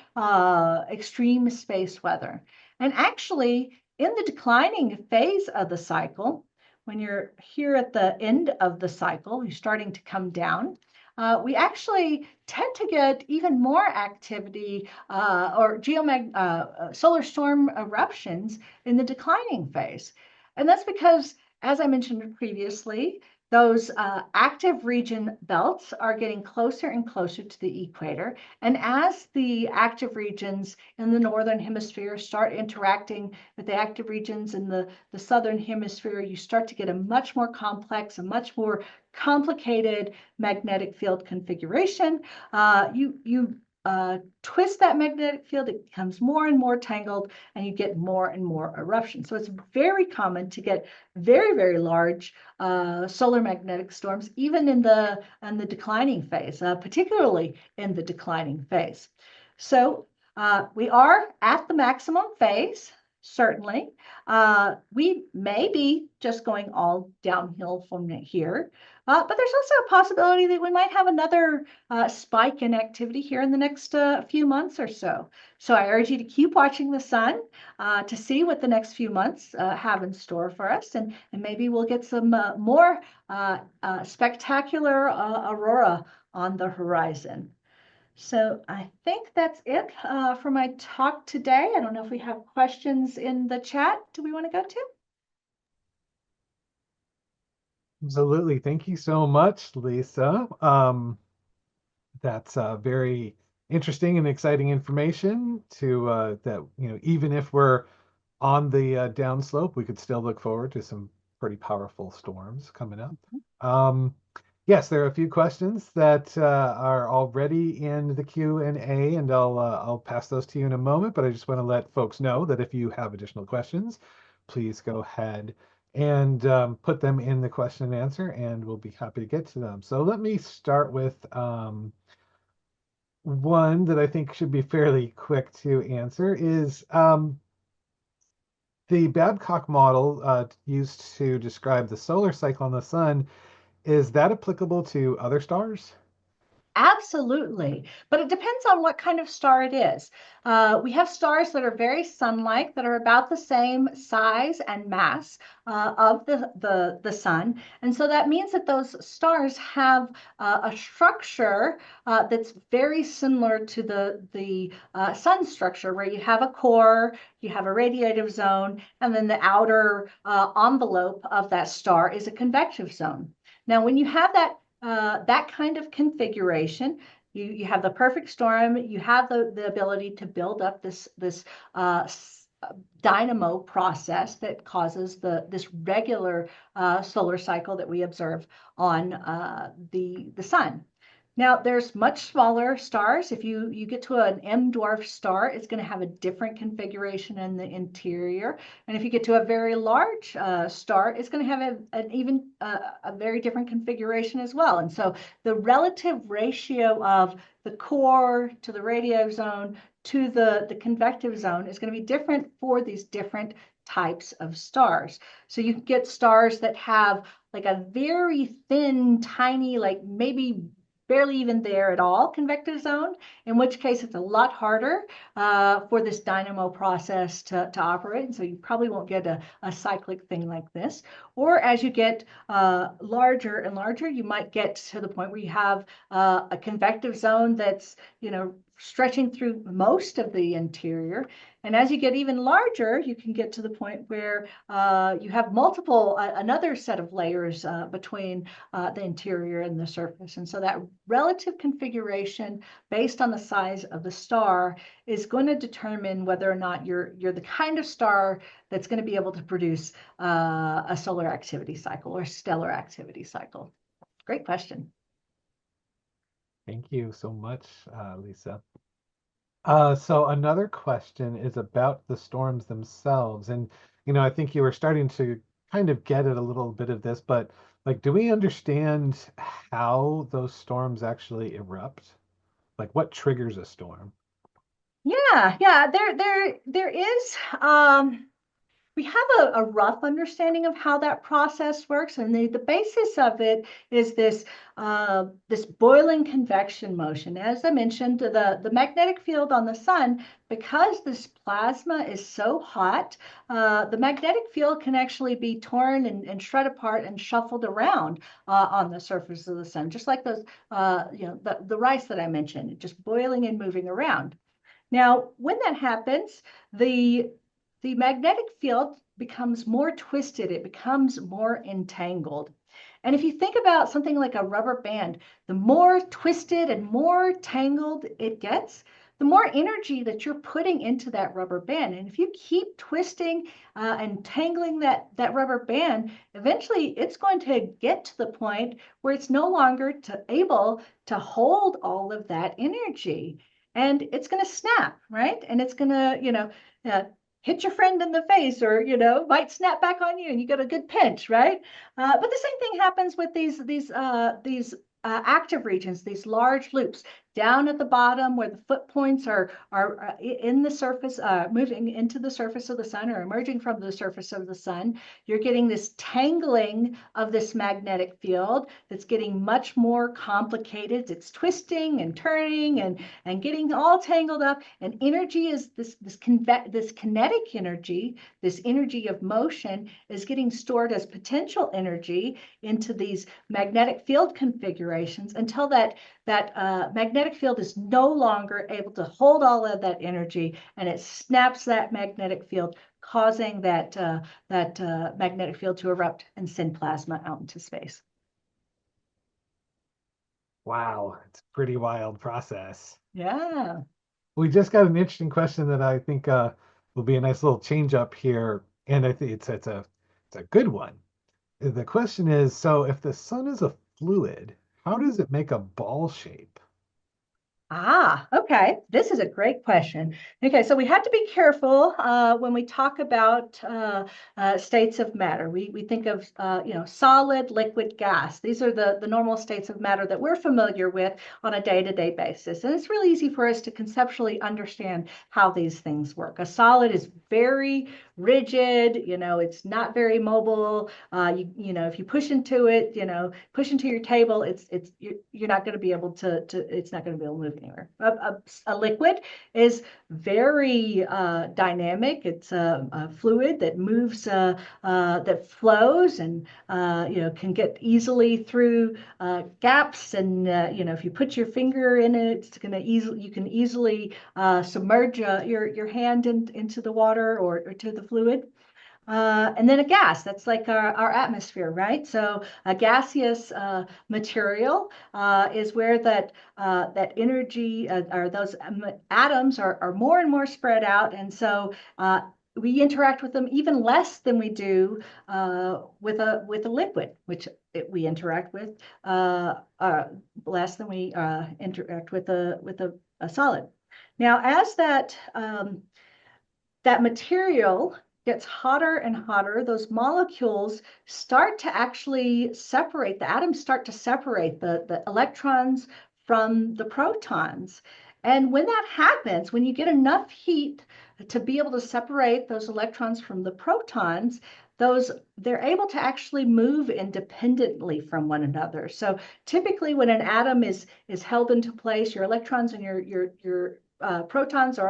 extreme space weather. And actually, in the declining phase of the cycle, when you're here at the end of the cycle, you're starting to come down, we actually tend to get even more activity or solar storm eruptions in the declining phase. And that's because, as I mentioned previously, those active region belts are getting closer and closer to the equator. And as the active regions in the northern hemisphere start interacting with the active regions in the southern hemisphere, you start to get a much more complex, a much more complicated magnetic field configuration. You twist that magnetic field, it becomes more and more tangled, and you get more and more eruptions. So it's very common to get very, very large solar magnetic storms, even in the declining phase, particularly in the declining phase. So we are at the maximum phase, certainly. We may be just going all downhill from here. But there's also a possibility that we might have another spike in activity here in the next few months or so. So I urge you to keep watching the sun to see what the next few months have in store for us. And maybe we'll get some more spectacular aurora on the horizon. So I think that's it for my talk today. I don't know if we have questions in the chat. Do we want to go to? Absolutely. Thank you so much, Lisa. That's very interesting and exciting information that, even if we're on the downslope, we could still look forward to some pretty powerful storms coming up. Yes, there are a few questions that are already in the Q&A, and I'll pass those to you in a moment, but I just want to let folks know that if you have additional questions, please go ahead and put them in the question and answer, and we'll be happy to get to them. So let me start with one that I think should be fairly quick to answer is the Babcock model used to describe the solar cycle on the sun. Is that applicable to other stars? Absolutely, but it depends on what kind of star it is. We have stars that are very sun-like, that are about the same size and mass of the sun, and so that means that those stars have a structure that's very similar to the sun structure, where you have a core, you have a radiative zone, and then the outer envelope of that star is a convective zone. Now, when you have that kind of configuration, you have the perfect storm, you have the ability to build up this dynamo process that causes this regular solar cycle that we observe on the sun. Now, there's much smaller stars. If you get to an M dwarf star, it's going to have a different configuration in the interior. And if you get to a very large star, it's going to have a very different configuration as well. And so the relative ratio of the core to the radio zone to the convective zone is going to be different for these different types of stars. So you can get stars that have like a very thin, tiny, like maybe barely even there at all, convective zone, in which case it's a lot harder for this dynamo process to operate. And so you probably won't get a cyclic thing like this. Or as you get larger and larger, you might get to the point where you have a convective zone that's, stretching through most of the interior. And as you get even larger, you can get to the point where you have another set of layers between the interior and the surface. And so that relative configuration based on the size of the star is going to determine whether or not you're the kind of star that's going to be able to produce a solar activity cycle or stellar activity cycle. Great question. Thank you so much, Lisa. So another question is about the storms themselves. And, I think you were starting to kind of get at a little bit of this, but like, do we understand how those storms actually erupt? Like, what triggers a storm? Yeah. There is. We have a rough understanding of how that process works, and the basis of it is this boiling convection motion. As I mentioned, the magnetic field on the sun, because this plasma is so hot, the magnetic field can actually be torn and shred apart and shuffled around on the surface of the sun, just like the rice that I mentioned, just boiling and moving around. Now, when that happens, the magnetic field becomes more twisted, it becomes more entangled. And if you think about something like a rubber band, the more twisted and more tangled it gets, the more energy that you're putting into that rubber band. And if you keep twisting and tangling that rubber band, eventually it's going to get to the point where it's no longer able to hold all of that energy. And it's going to snap, right? And it's going to, hit your friend in the face, or might snap back on you and you get a good pinch, right? But the same thing happens with these active regions, these large loops down at the bottom where the foot points are in the surface, moving into the surface of the sun or emerging from the surface of the sun. You're getting this tangling of this magnetic field that's getting much more complicated. It's twisting and turning and getting all tangled up. And energy is this kinetic energy, this energy of motion, is getting stored as potential energy into these magnetic field configurations until that magnetic field is no longer able to hold all of that energy, and it snaps that magnetic field, causing that magnetic field to erupt and send plasma out into space. Wow, it's a pretty wild process. Yeah. We just got an interesting question that I think will be a nice little change up here, and I think it's a good one. The question is, so if the sun is a fluid, how does it make a ball shape? Okay. This is a great question. Okay, so we have to be careful when we talk about states of matter. We think of solid, liquid, gas. These are the normal states of matter that we're familiar with on a day-to-day basis. And it's really easy for us to conceptually understand how these things work. A solid is very rigid, it's not very mobile. If you push into it, push into your table, you're not going to be able to it's not going to be able to move anywhere. A liquid is very dynamic. It's a fluid that moves, that flows, and can get easily through gaps. And if you put your finger in it, it's going to you can easily submerge your hand into the water or to the fluid. And then a gas, that's like our atmosphere, right? So a gaseous material is where that energy or those atoms are more and more spread out. And so we interact with them even less than we do with a liquid, which we interact with less than we interact with a solid. Now, as that material gets hotter and hotter, those molecules start to actually separate, the atoms start to separate the electrons from the protons. And when that happens, when you get enough heat to be able to separate those electrons from the protons, those they're able to actually move independently from one another. So typically when an atom is held into place, your electrons and your protons are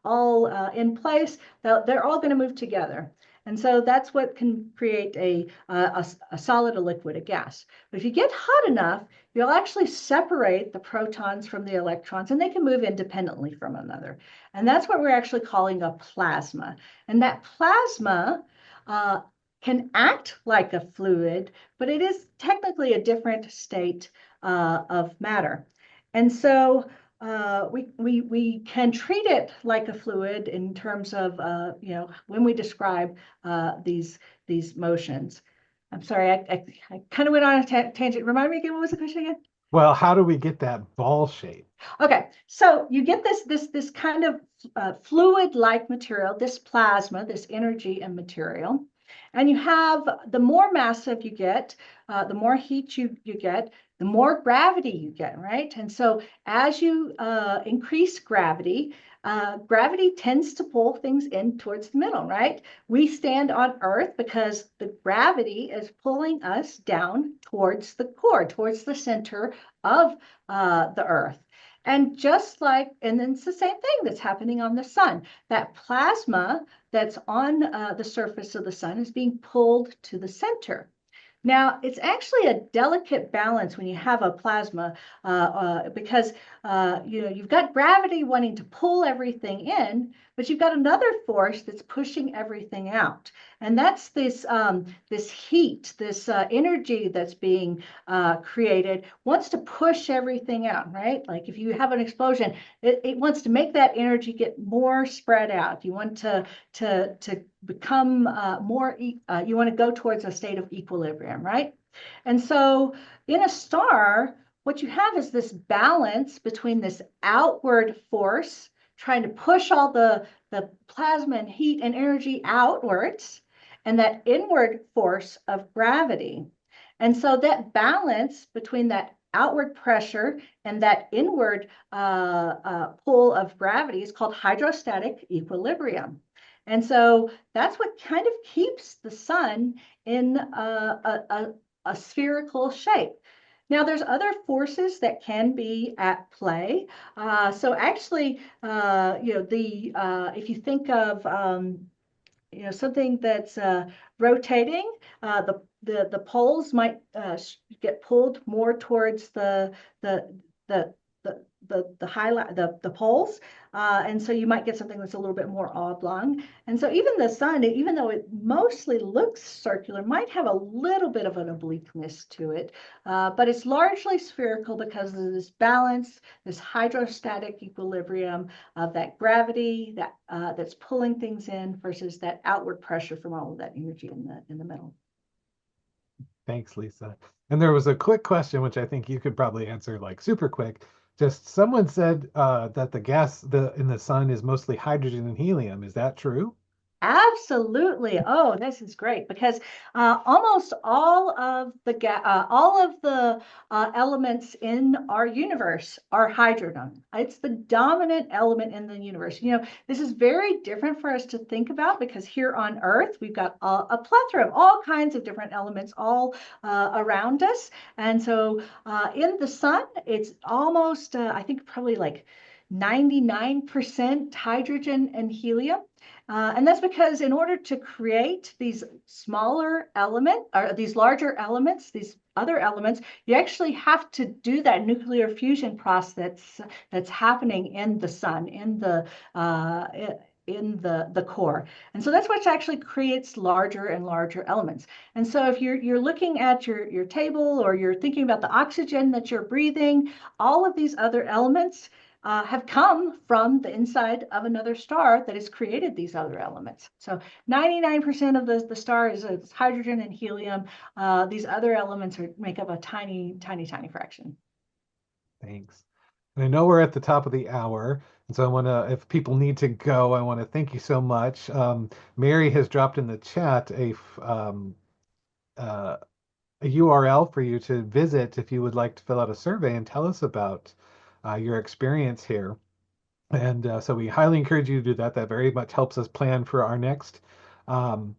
all in place, they're all going to move together. And so that's what can create a solid, a liquid, a gas. But if you get hot enough, you'll actually separate the protons from the electrons, and they can move independently from one another. And that's what we're actually calling a plasma. And that plasma uh, can act like a fluid, but it is technically a different state of matter. And so we can treat it like a fluid in terms of, when we describe these motions. I'm sorry, I kind of went on a tangent. Remind me again, what was the question again? Well, how do we get that ball shape? Okay, so you get this kind of fluid-like material, this plasma, this energy and material, and you have the more massive you get, the more heat you get, the more gravity you get, right? And so as you increase gravity, gravity tends to pull things in towards the middle, right? We stand on Earth because the gravity is pulling us down towards the core, towards the center of the Earth. And and then it's the same thing that's happening on the sun. That plasma that's on the surface of the sun is being pulled to the center. Now, it's actually a delicate balance when you have a plasma because you've got gravity wanting to pull everything in, but you've got another force that's pushing everything out. And that's this heat, this energy that's being created wants to push everything out, right? Like if you have an explosion, it wants to make that energy get more spread out. You want to become you want to go towards a state of equilibrium, right? And so in a star, what you have is this balance between this outward force trying to push all the plasma and heat and energy outwards and that inward force of gravity. And so that balance between that outward pressure and that inward pull of gravity is called hydrostatic equilibrium. And so that's what kind of keeps the sun in a spherical shape. Now, there's other forces that can be at play. So actually, if you think of something that's rotating, the poles might get pulled more towards the the the poles, and so you might get something that's a little bit more oblong. And so even the sun, even though it mostly looks circular, might have a little bit of an obliqueness to it, but it's largely spherical because of this balance, this hydrostatic equilibrium of that gravity that's pulling things in versus that outward pressure from all of that energy in the middle. Thanks, Lisa. And there was a quick question, which I think you could probably answer like super quick. Just someone said that the gas in the sun is mostly hydrogen and helium. Is that true? Absolutely. Oh, this is great because almost all of the elements in our universe are hydrogen. It's the dominant element in the universe. This is very different for us to think about because here on Earth we've got a plethora of all kinds of different elements all around us, and so in the sun it's almost I think probably like 99% hydrogen and helium. And that's because in order to create these smaller element or these larger elements, these other elements, you actually have to do that nuclear fusion process that's happening in the sun, in the core. And so that's what actually creates larger and larger elements. And so if you're looking at your table or you're thinking about the oxygen that you're breathing, all of these other elements have come from the inside of another star that has created these other elements. So 99% of the star is hydrogen and helium. These other elements make up a tiny, tiny, tiny fraction. Thanks. And I know we're at the top of the hour, and so I want to, if people need to go, I want to thank you so much. Mary has dropped in the chat uh, a URL for you to visit if you would like to fill out a survey and tell us about your experience here. And so we highly encourage you to do that. That very much helps us plan for our next um,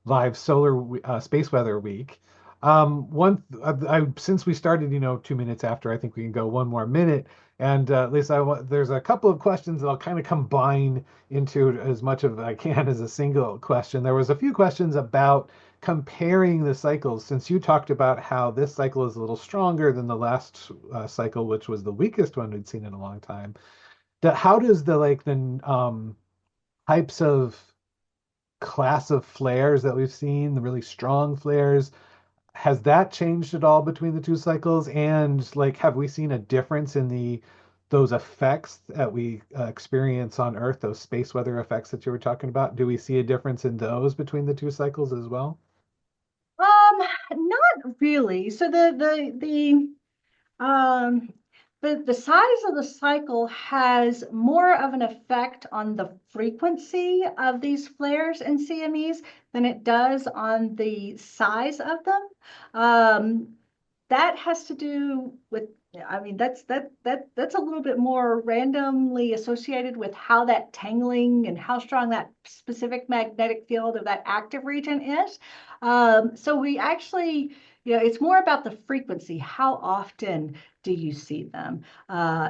live space weather week. Since we started, 2 minutes after, I think we can go one more minute. And Lisa, there's a couple of questions that I'll kind of combine into as much of I can as a single question. There was a few questions about comparing the cycles, since you talked about how this cycle is a little stronger than the last cycle, which was the weakest one we'd seen in a long time. How does the types of class of flares that we've seen, the really strong flares, has that changed at all between the two cycles? And have we seen a difference in the those effects that we experience on Earth, those space weather effects that you were talking about? Do we see a difference in those between the two cycles as well? Not really. So um, the size of the cycle has more of an effect on the frequency of these flares and CMEs than it does on the size of them. Um, that has to do with, I mean, that's a little bit more randomly associated with how that tangling and how strong that specific magnetic field of that active region is. So we actually, it's more about the frequency. How often do you see them?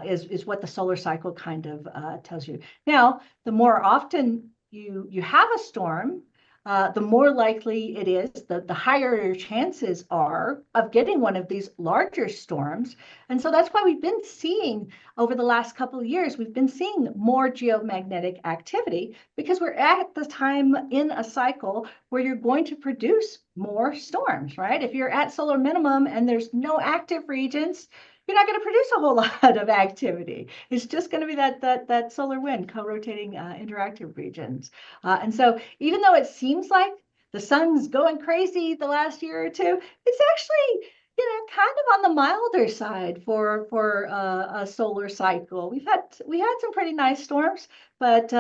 Is what the solar cycle kind of tells you. Now, the more often you have a storm, the more likely it is, the higher your chances are of getting one of these larger storms. And so that's why we've been seeing over the last couple of years, we've been seeing more geomagnetic activity because we're at the time in a cycle where you're going to produce more storms, right? If you're at solar minimum and there's no active regions, you're not going to produce a whole lot of activity. It's just going to be that solar wind co-rotating interactive regions. And so even though it seems like the sun's going crazy the last year or two, it's actually, kind of on the milder side for a solar cycle. We had some pretty nice storms, but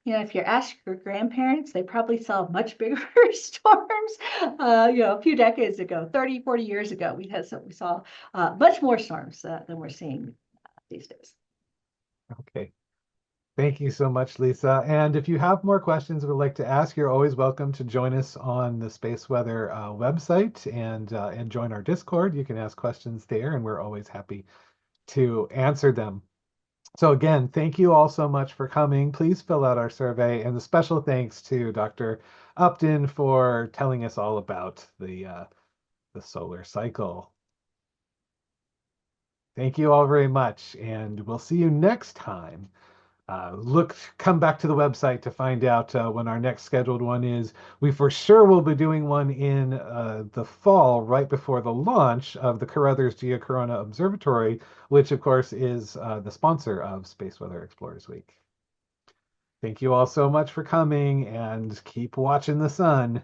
if you ask your grandparents, they probably saw much bigger storms. A few decades ago, 30, 40 years ago, we saw much more storms than we're seeing these days. Okay. Thank you so much, Lisa. And if you have more questions or would like to ask, you're always welcome to join us on the Space Weather website and join our Discord. You can ask questions there, and we're always happy to answer them. So again, thank you all so much for coming. Please fill out our survey, and a special thanks to Dr. Upton for telling us all about the solar cycle. Thank you all very much, and we'll see you next time. Come back to the website to find out when our next scheduled one is. We for sure will be doing one in the fall, right before the launch of the Carruthers Geocorona Observatory, which of course is the sponsor of Space Weather Explorers Week. Thank you all so much for coming, and keep watching the sun.